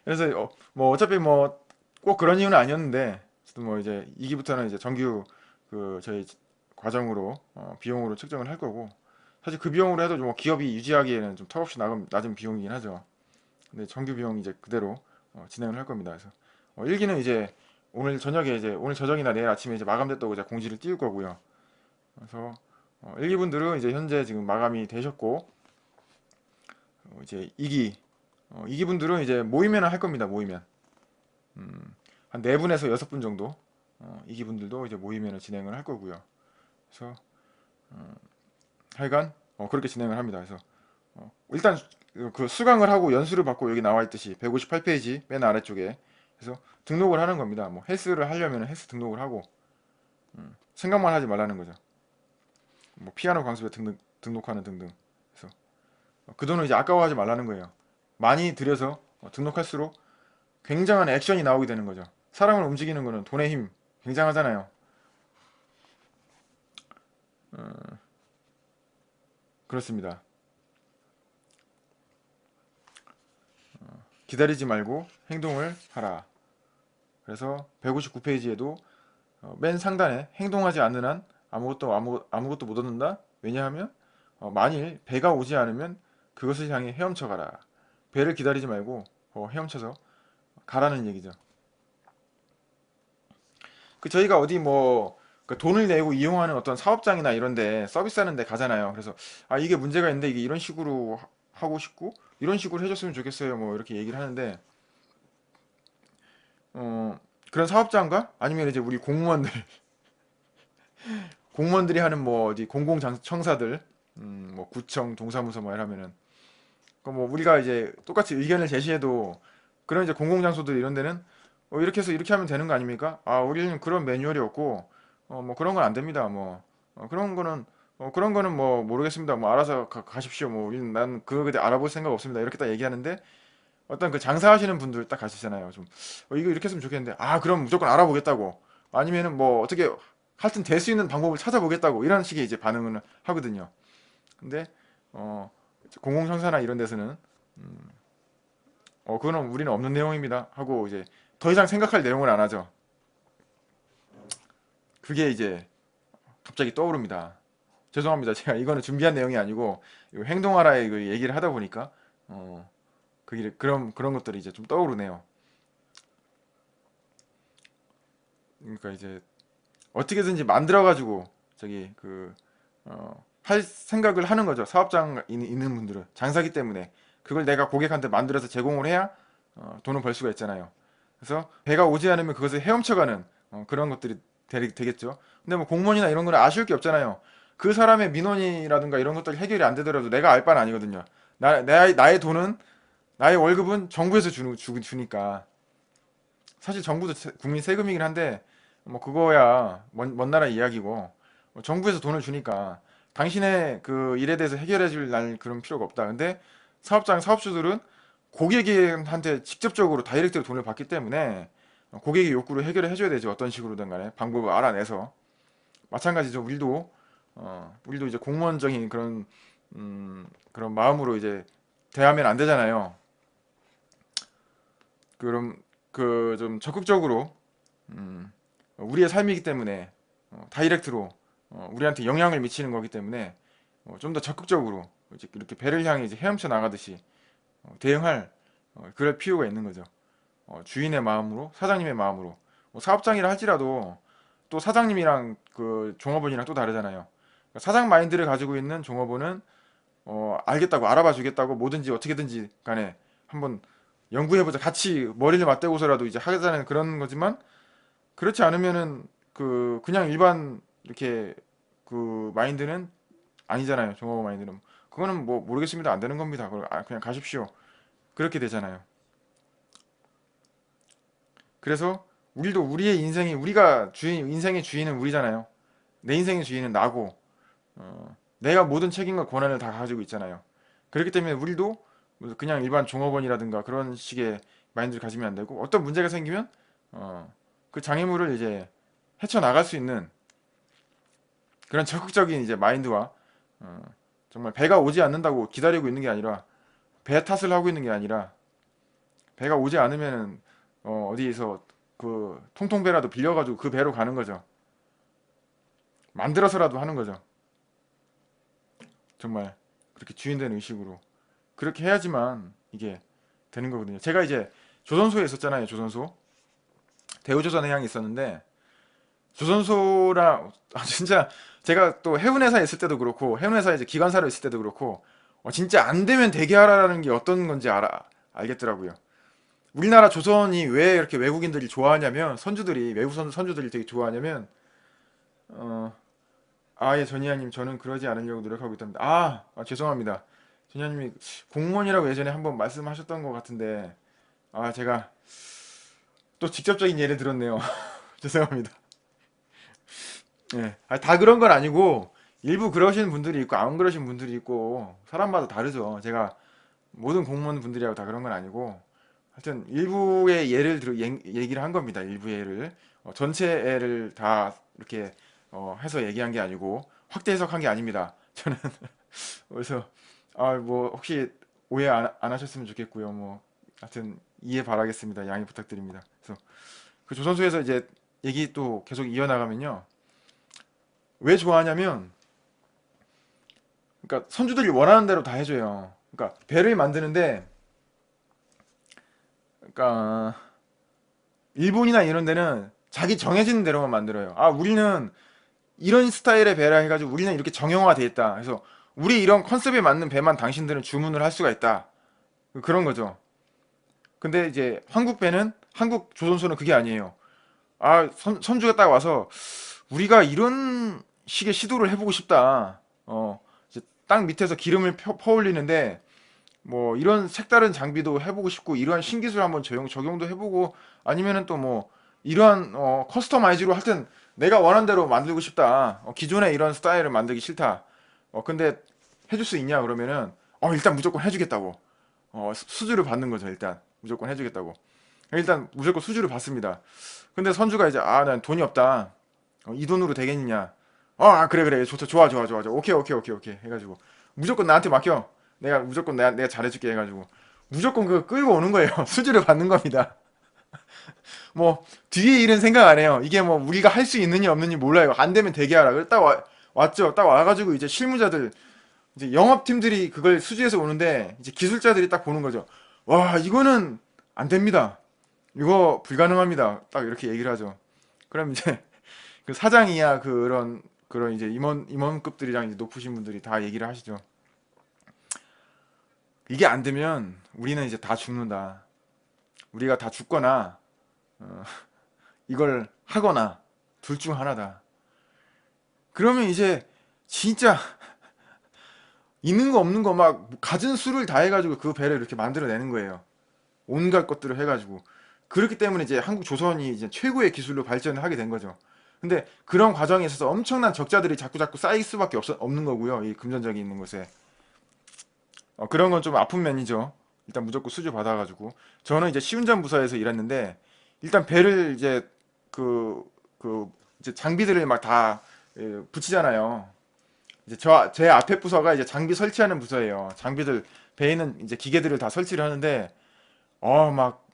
Speaker 1: 그래서 뭐 어차피 뭐 꼭 그런 이유는 아니었는데 저도 뭐 이제 2기부터는 이제 정규 그 저희 과정으로 비용으로 책정을 할 거고 사실 그 비용으로 해도 뭐 기업이 유지하기에는 좀 턱없이 낮은 비용이긴 하죠. 근데 정규 비용 이제 그대로 진행을 할 겁니다. 그래서 1기는 이제 오늘 저녁에 이제 오늘 저녁이나 내일 아침에 이제 마감됐다고 이제 공지를 띄울 거고요. 그래서 1기분들은 이제 현재 지금 마감이 되셨고 이제 2기분들은 이제 모이면 할 겁니다. 모이면 한 4분에서 6분 정도 2기분들도 이제 모이면 진행을 할 거고요. 그래서 하여간 그렇게 진행을 합니다. 그래서 일단 그 수강을 하고 연수를 받고 여기 나와 있듯이 158페이지 맨 아래쪽에 그래서 등록을 하는 겁니다. 뭐 헬스를 하려면 헬스 등록을 하고 생각만 하지 말라는 거죠. 뭐 피아노 강습에 등록하는 등등. 그래서 그 돈을 이제 아까워하지 말라는 거예요. 많이 들여서 등록할수록 굉장한 액션이 나오게 되는 거죠. 사람을 움직이는 거는 돈의 힘 굉장하잖아요. 그렇습니다. 기다리지 말고 행동을 하라. 그래서 159페이지에도 맨 상단에 행동하지 않는 한 아무것도 못 얻는다. 왜냐하면 만일 배가 오지 않으면 그것을 향해 헤엄쳐 가라. 배를 기다리지 말고 헤엄쳐서 가라는 얘기죠. 그 저희가 어디 그 돈을 내고 이용하는 어떤 사업장이나 이런데 서비스하는 데 가잖아요. 그래서 아 이게 문제가 있는데 이게 이런 식으로 하고 싶고 이런 식으로 해줬으면 좋겠어요. 뭐 이렇게 얘기를 하는데 어 그런 사업장과 아니면 이제 우리 공무원들이 하는 뭐 어디 공공청사들 뭐 구청 동사무소 뭐 이러면은 그뭐 우리가 이제 똑같이 의견을 제시해도 그런 이제 공공장소들 이런 데는 이렇게 해서 이렇게 하면 되는 거 아닙니까? 아 우리는 그런 매뉴얼이 없고 뭐 그런 건 안 됩니다. 뭐 그런 거는 뭐 모르겠습니다. 뭐 알아서 가십시오. 뭐 우리는 난 그거 그대 알아볼 생각 없습니다. 이렇게 딱 얘기하는데 어떤 그 장사하시는 분들 딱 가시잖아요. 좀 이거 이렇게 했으면 좋겠는데 아 그럼 무조건 알아보겠다고 아니면은 뭐 어떻게 하여튼 될 수 있는 방법을 찾아보겠다고 이런 식의 이제 반응을 하거든요. 근데 어 공공청사나 이런 데서는 그거는 우리는 없는 내용입니다 하고 이제 더 이상 생각할 내용을 안 하죠. 그게 이제 갑자기 떠오릅니다. 죄송합니다. 제가 이거는 준비한 내용이 아니고 이거 행동하라의 그 얘기를 하다 보니까 그런 것들이 이제 좀 떠오르네요. 그러니까 이제 어떻게든지 만들어 가지고 저기 할 생각을 하는 거죠. 사업장 있는 분들은 장사기 때문에 그걸 내가 고객한테 만들어서 제공을 해야 돈을 벌 수가 있잖아요. 그래서 배가 오지 않으면 그것을 헤엄쳐가는 그런 것들이 되겠죠. 근데 뭐 공무원이나 이런 거는 아쉬울 게 없잖아요. 그 사람의 민원이라든가 이런 것들이 해결이 안 되더라도 내가 알 바는 아니거든요. 나의 돈은 나의 월급은 정부에서 주니까 사실 정부도 국민 세금이긴 한데 뭐 그거야 먼 나라 이야기고 정부에서 돈을 주니까 당신의 그 일에 대해서 해결해 줄 날 그런 필요가 없다. 근데 사업주들은 고객한테 직접적으로 다이렉트로 돈을 받기 때문에 고객의 욕구를 해결해 줘야 되죠. 어떤 식으로든 간에 방법을 알아내서 마찬가지죠. 우리도 이제 공무원적인 그런 마음으로 이제 대하면 안 되잖아요. 그럼 그 좀 적극적으로 우리의 삶이기 때문에 다이렉트로 우리한테 영향을 미치는 거기 때문에 좀 더 적극적으로 이제 이렇게 배를 향해 이제 헤엄쳐 나가듯이 대응할 그럴 필요가 있는 거죠. 주인의 마음으로 사장님의 마음으로 사업장이라 할지라도 또 사장님이랑 그 종업원이랑 또 다르잖아요. 그러니까 사장 마인드를 가지고 있는 종업원은 알겠다고 알아봐 주겠다고 뭐든지 어떻게든지 간에 한번 연구해보자 같이 머리를 맞대고서라도 이제 하자는 그런 거지만 그렇지 않으면은 그냥 일반 이렇게 그 마인드는 아니잖아요. 종업 마인드는 그거는 뭐 모르겠습니다. 안 되는 겁니다. 그냥 가십시오. 그렇게 되잖아요. 그래서 우리도 우리의 인생이 우리가 주인 인생의 주인은 우리잖아요. 내 인생의 주인은 나고 내가 모든 책임과 권한을 다 가지고 있잖아요. 그렇기 때문에 우리도 그냥 일반 종업원이라든가 그런 식의 마인드를 가지면 안 되고 어떤 문제가 생기면 그 장애물을 이제 헤쳐나갈 수 있는 그런 적극적인 이제 마인드와 어, 정말 배가 오지 않는다고 기다리고 있는 게 아니라 배 탓을 하고 있는 게 아니라 배가 오지 않으면은 어디에서 그 통통배라도 빌려가지고 그 배로 가는 거죠. 만들어서라도 하는 거죠. 정말 그렇게 주인된 의식으로 그렇게 해야지만 이게 되는 거거든요. 제가 이제 조선소에 있었잖아요. 조선소 대우조선해양에 있었는데 조선소랑 진짜 제가 또 해운회사에 있을 때도 그렇고 해운회사에 이제 기관사로 있을 때도 그렇고 진짜 안 되면 대기하라라는 게 어떤 건지 알겠더라고요. 우리나라 조선이 왜 이렇게 외국인들이 좋아하냐면 외국 선주들이 되게 좋아하냐면 어, 예 전희아님 저는 그러지 않으려고 노력하고 있답니다. 죄송합니다. 전희아님이 공무원이라고 예전에 한번 말씀하셨던 것 같은데 제가 또 직접적인 예를 들었네요. 죄송합니다. 예. 다 그런 건 아니고 일부 그러시는 분들이 있고 안 그러시는 분들이 있고 사람마다 다르죠. 제가 모든 공무원 분들이라고 다 그런 건 아니고 하여튼 일부의 얘기를 한 겁니다. 일부 예를 전체 애를 다 이렇게 해서 얘기한 게 아니고 확대 해석한 게 아닙니다. 저는 그래서 뭐 혹시 오해 안 하셨으면 좋겠고요. 뭐 하여튼 이해 바라겠습니다. 양해 부탁드립니다. 그래서 그 조선소에서 이제 얘기 또 계속 이어나가면요. 왜 좋아하냐면 그러니까 선주들이 원하는 대로 다 해줘요. 그러니까 배를 만드는데 그러니까 일본이나 이런 데는 자기 정해지는 대로만 만들어요. 우리는 이런 스타일의 배라 해가지고 우리는 이렇게 정형화가 돼 있다. 그래서 우리 이런 컨셉에 맞는 배만 당신들은 주문을 할 수가 있다. 그런 거죠. 근데 이제 한국 조선소는 그게 아니에요. 선주가 딱 와서 우리가 이런 식의 시도를 해보고 싶다. 이제 땅 밑에서 기름을 퍼올리는데 뭐 이런 색다른 장비도 해보고 싶고 이러한 신기술 한번 적용도 해보고 아니면은 또 뭐 이러한 커스터마이즈로 하여튼 내가 원하는 대로 만들고 싶다. 기존의 이런 스타일을 만들기 싫다. 근데 해줄 수 있냐 그러면은 일단 무조건 해주겠다고. 수주를 받는 거죠. 일단 무조건 해주겠다고. 일단 무조건 수주를 받습니다. 근데 선주가 이제 난 돈이 없다. 이 돈으로 되겠느냐? 그래 그래 좋다 좋아 오케이 오케이 오케이 오케이 해가지고 무조건 나한테 맡겨. 내가 잘해줄게 해가지고 무조건 그거 끌고 오는 거예요. 수주를 받는 겁니다. 뭐 뒤에 일은 생각 안 해요. 이게 뭐 우리가 할 수 있느니 없느니 몰라요. 안 되면 대기하라. 그래 왔죠. 딱 와가지고 이제 실무자들 이제 영업팀들이 그걸 수주해서 오는데 이제 기술자들이 딱 보는 거죠. 와 이거는 안 됩니다. 이거 불가능합니다. 딱 이렇게 얘기를 하죠. 그럼 이제 그 사장이야 그런 이제 임원급들이랑 이제 높으신 분들이 다 얘기를 하시죠. 이게 안 되면 우리는 이제 다 죽는다. 우리가 다 죽거나 어, 이걸 하거나 둘 중 하나다. 그러면 이제 진짜 있는 거 없는 거 막 가진 수를 다 해가지고 그 배를 이렇게 만들어내는 거예요. 온갖 것들을 해가지고. 그렇기 때문에 이제 한국 조선이 이제 최고의 기술로 발전을 하게 된 거죠. 근데 그런 과정에 있어서 엄청난 적자들이 자꾸 쌓일 수밖에 없는 거고요. 이 금전적인 있는 곳에. 그런 건 좀 아픈 면이죠. 일단 무조건 수주 받아가지고. 저는 이제 시운전 부서에서 일했는데, 일단 배를 이제 그 이제 장비들을 막 다 붙이잖아요. 이제 제 앞에 부서가 이제 장비 설치하는 부서예요. 배에 있는 이제 기계들을 다 설치를 하는데, 막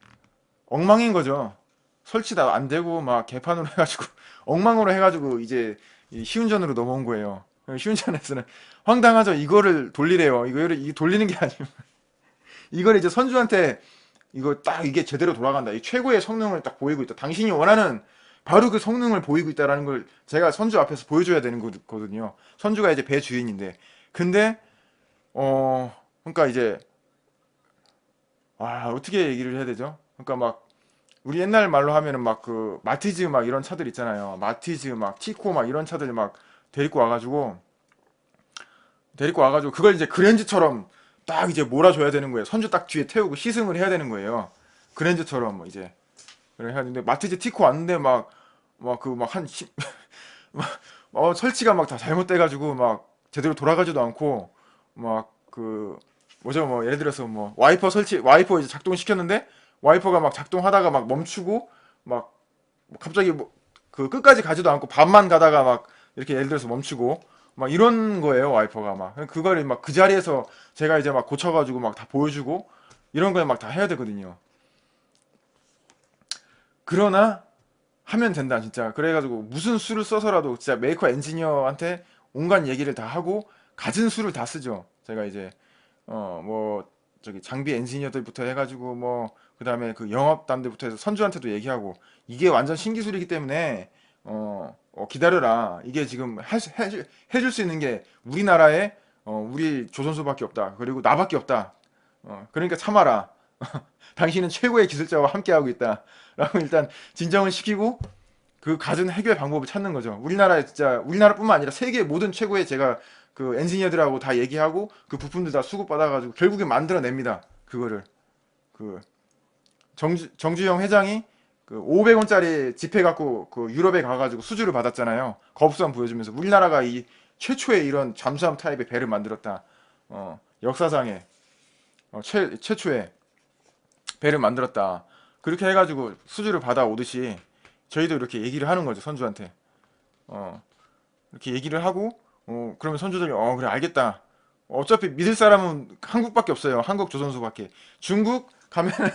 Speaker 1: 엉망인 거죠. 설치다 안 되고 막 개판으로 해가지고 엉망으로 해가지고 이제 이 시운전으로 넘어온 거예요. 시운전에서는 황당하죠. 이거를 돌리래요. 이 돌리는 게 아니고 이걸 이제 선주한테 이거 딱 이게 제대로 돌아간다. 이 최고의 성능을 딱 보이고 있다. 당신이 원하는 바로 그 성능을 보이고 있다라는 걸 제가 선주 앞에서 보여줘야 되는 거거든요. 선주가 이제 배 주인인데. 근데 그러니까 이제 어떻게 얘기를 해야 되죠? 그러니까 막 우리 옛날 말로 하면은 막 그 마티즈 막 이런 차들 있잖아요. 마티즈 막 티코 막 이런 차들 막 데리고 와가지고 그걸 이제 그랜저처럼 딱 이제 몰아줘야 되는 거예요. 선주 딱 뒤에 태우고 시승을 해야 되는 거예요. 그랜저처럼 뭐 이제 그래 해야 되는데 마티즈 티코 왔는데 막한 설치가 막 다 잘못돼가지고 막 제대로 돌아가지도 않고 막 그 뭐죠 뭐 예를 들어서 뭐 와이퍼 이제 작동시켰는데 와이퍼가 막 작동하다가 막 멈추고 막 갑자기 뭐 그 끝까지 가지도 않고 반만 가다가 막 이렇게 예를 들어서 멈추고 막 이런 거예요 와이퍼가 막 그거를 막 그 자리에서 제가 이제 막 고쳐가지고 막 다 보여주고 이런 걸 막 다 해야 되거든요. 그러나 하면 된다 진짜. 그래가지고 무슨 수를 써서라도 진짜 메이커 엔지니어한테 온갖 얘기를 다 하고 가진 수를 다 쓰죠. 제가 이제 뭐 저기 장비 엔지니어들부터 해가지고 뭐 그다음에 그 영업담들부터 해서 선주한테도 얘기하고 이게 완전 신기술이기 때문에 기다려라. 이게 지금 해줄 수 있는 게 우리나라에 우리 조선소밖에 없다. 그리고 나밖에 없다. 그러니까 참아라. 당신은 최고의 기술자와 함께하고 있다. 라고 일단 진정을 시키고 그 가진 해결 방법을 찾는 거죠. 우리나라뿐만 아니라 세계 모든 최고의 제가 그 엔지니어들하고 다 얘기하고 그 부품들 다 수급받아가지고 결국에 만들어냅니다. 그거를 그 정주영 회장이 그 500원짜리 지폐 갖고 그 유럽에 가가지고 수주를 받았잖아요. 거부감 보여주면서 우리나라가 이 최초의 이런 잠수함 타입의 배를 만들었다. 역사상에 최초의 배를 만들었다. 그렇게 해가지고 수주를 받아오듯이 저희도 이렇게 얘기를 하는 거죠. 선주한테. 이렇게 얘기를 하고 그러면 선주들이 그래 알겠다. 어차피 믿을 사람은 한국밖에 없어요. 한국 조선소밖에. 중국 가면은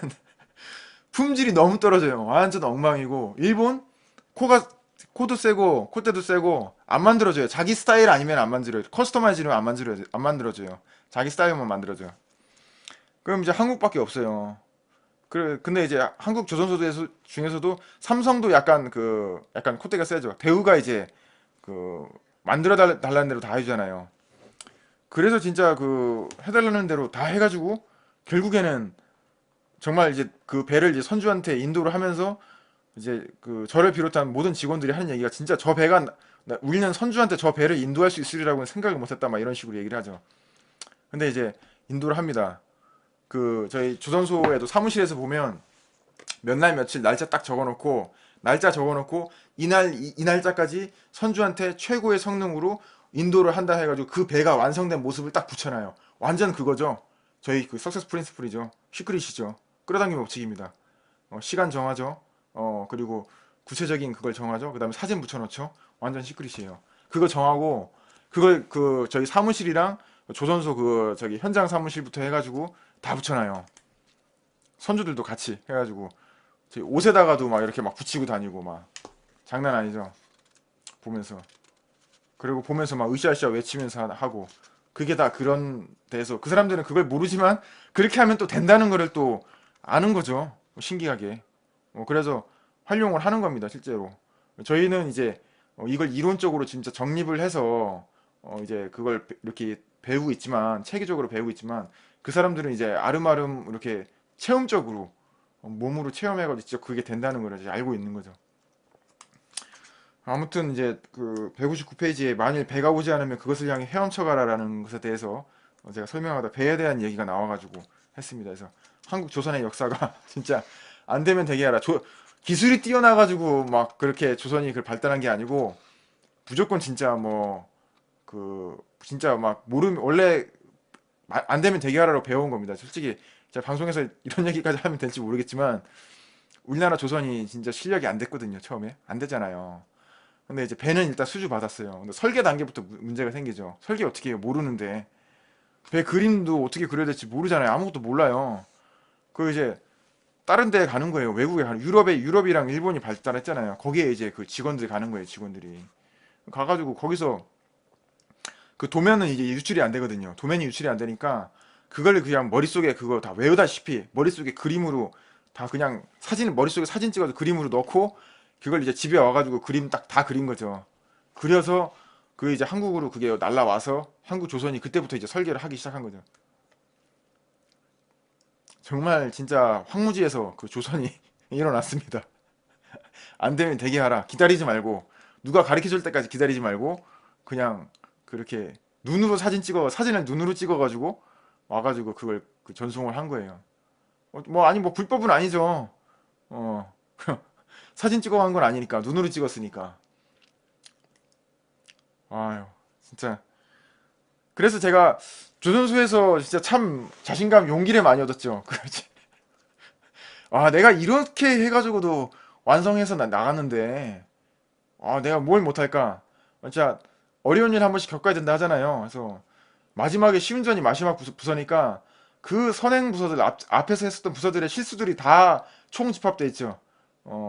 Speaker 1: 품질이 너무 떨어져요. 완전 엉망이고. 일본 코가 코도 세고 콧대도 세고 안 만들어줘요. 자기 스타일 아니면 안 만들어요. 커스터마이즈는 안 만들어줘요. 자기 스타일만 만들어줘요. 그럼 이제 한국밖에 없어요. 그래 근데 이제 한국 조선소도 중에서도 삼성도 약간 콧대가 세죠. 대우가 이제 그 만들어 달라는 대로 다 해주잖아요. 그래서 진짜 그 해달라는 대로 다 해가지고 결국에는 정말 이제 그 배를 이제 선주한테 인도를 하면서 이제 그 저를 비롯한 모든 직원들이 하는 얘기가 진짜 저 배가 우리는 선주한테 저 배를 인도할 수 있으리라고는 생각을 못했다 막 이런 식으로 얘기를 하죠. 근데 이제 인도를 합니다. 그 저희 조선소에도 사무실에서 보면 몇 날 며칠 날짜 딱 적어놓고 날짜 적어놓고 이 날짜까지 선주한테 최고의 성능으로 인도를 한다 해가지고 그 배가 완성된 모습을 딱 붙여놔요. 완전 그거죠. 저희 그 석세스 프린스플이죠. 시크릿이죠. 끌어당김 법칙입니다. 시간 정하죠. 그리고 구체적인 그걸 정하죠. 그 다음에 사진 붙여놓죠. 완전 시크릿이에요. 그거 정하고 그걸 그 저희 사무실이랑 조선소 그 저기 현장 사무실부터 해가지고 다 붙여놔요. 선주들도 같이 해가지고 저희 옷에다가도 막 이렇게 막 붙이고 다니고 막 장난 아니죠. 보면서 그리고 보면서 막 으쌰으쌰 외치면서 하고 그게 다 그런 데서 그 사람들은 그걸 모르지만 그렇게 하면 또 된다는 거를 또 아는 거죠. 신기하게. 그래서 활용을 하는 겁니다, 실제로. 저희는 이제 이걸 이론적으로 진짜 정립을 해서 이제 그걸 이렇게 배우고 있지만 체계적으로 배우고 있지만 그 사람들은 이제 아름아름 이렇게 체험적으로 몸으로 체험해가지고 진짜 그게 된다는 걸 이제 알고 있는 거죠. 아무튼 이제 그 159페이지에 만일 배가 오지 않으면 그것을 향해 헤엄쳐 가라라는 것에 대해서 제가 설명하다 배에 대한 얘기가 나와가지고 했습니다. 그래서 한국 조선의 역사가 진짜 안 되면 되게 하라. 기술이 뛰어나가지고 막 그렇게 조선이 그 발달한 게 아니고 무조건 진짜 뭐 그 진짜 막 모르면 원래 안 되면 되게 하라로 배운 겁니다. 솔직히 제가 방송에서 이런 얘기까지 하면 될지 모르겠지만 우리나라 조선이 진짜 실력이 안 됐거든요. 처음에 안 되잖아요. 근데 이제 배는 일단 수주 받았어요. 근데 설계 단계부터 문제가 생기죠. 설계 어떻게 해요? 모르는데 배 그림도 어떻게 그려야 될지 모르잖아요. 아무것도 몰라요. 그 이제 다른 데 가는 거예요. 외국에 가는 유럽이랑 일본이 발달했잖아요. 거기에 이제 그 직원들이 가는 거예요. 직원들이 가가지고 거기서 그 도면은 이제 유출이 안 되거든요. 도면이 유출이 안 되니까 그걸 그냥 머릿속에 그거 다 외우다시피 머릿속에 그림으로 다 그냥 사진 머릿속에 사진 찍어서 그림으로 넣고 그걸 이제 집에 와가지고 그림 딱 다 그린 거죠. 그려서 그 이제 한국으로 그게 날라와서 한국 조선이 그때부터 이제 설계를 하기 시작한 거죠. 정말 진짜 황무지에서 그 조선이 일어났습니다. 안 되면 되게 하라. 기다리지 말고 누가 가르쳐 줄 때까지 기다리지 말고 그냥 그렇게 눈으로 사진을 눈으로 찍어가지고 와가지고 그걸 그 전송을 한 거예요. 뭐 아니 뭐 불법은 아니죠. 어 사진 찍어간 건 아니니까 눈으로 찍었으니까. 아유 진짜. 그래서 제가 조선소에서 진짜 참 자신감 용기를 많이 얻었죠. 그렇지. 아 내가 이렇게 해가지고도 완성해서 나갔는데 내가 뭘 못할까? 진짜 어려운 일 한 번씩 겪어야 된다 하잖아요. 그래서 마지막에 시운전이 마지막 부서니까 그 선행 부서들 앞에서 했었던 부서들의 실수들이 다 총집합돼 있죠.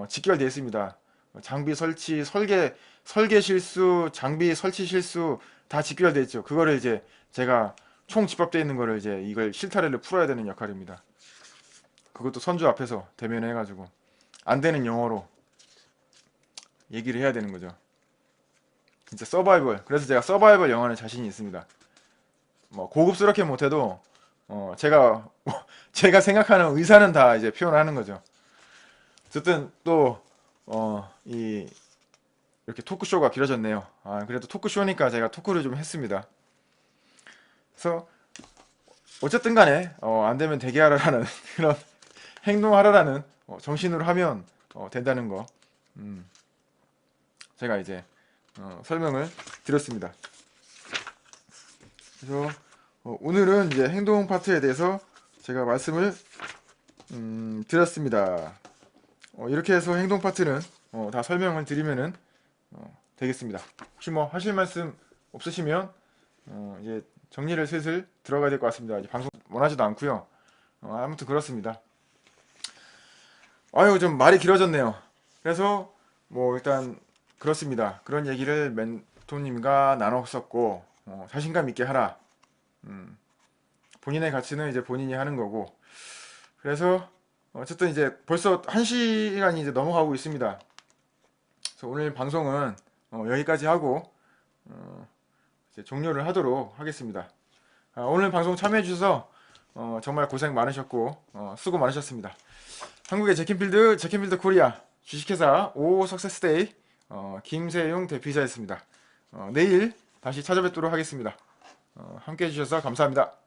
Speaker 1: 직결돼 있습니다. 장비 설치, 설계 실수, 장비 설치 실수 다 직결돼 있죠. 그거를 이제 제가 총 집합돼 있는 거를 이제 이걸 실타래를 풀어야 되는 역할입니다. 그것도 선주 앞에서 대면해가지고 안 되는 영어로 얘기를 해야 되는 거죠. 진짜 서바이벌. 그래서 제가 서바이벌 영화는 자신이 있습니다. 뭐 고급스럽게 못해도 제가 제가 생각하는 의사는 다 이제 표현하는 거죠. 어쨌든 또 이 이렇게 토크쇼가 길어졌네요. 그래도 토크쇼니까 제가 토크를 좀 했습니다. 그래서 어쨌든 간에 안 되면 대기하라라는 그런 행동하라라는 정신으로 하면 된다는 거 제가 이제 설명을 드렸습니다. 그래서 오늘은 이제 행동 파트에 대해서 제가 말씀을 드렸습니다. 이렇게 해서 행동 파트는 다 설명을 드리면은 되겠습니다. 혹시 뭐 하실 말씀 없으시면 이제 정리를 슬슬 들어가야 될 것 같습니다. 이제 방송 원하지도 않고요. 아무튼 그렇습니다. 아유, 좀 말이 길어졌네요. 그래서 뭐 일단 그렇습니다. 그런 얘기를 멘토님과 나눴었고, 자신감 있게 하라. 음, 본인의 가치는 이제 본인이 하는 거고. 그래서 어쨌든 이제 벌써 1시간이 이제 넘어가고 있습니다. 그래서 오늘 방송은 여기까지 하고 이제 종료를 하도록 하겠습니다. 오늘 방송 참여해 주셔서 정말 고생 많으셨고 수고 많으셨습니다. 한국의 제킨필드 코리아 주식회사 오 석세스데이 김세용 대표이사였습니다. 내일 다시 찾아뵙도록 하겠습니다. 함께 해주셔서 감사합니다.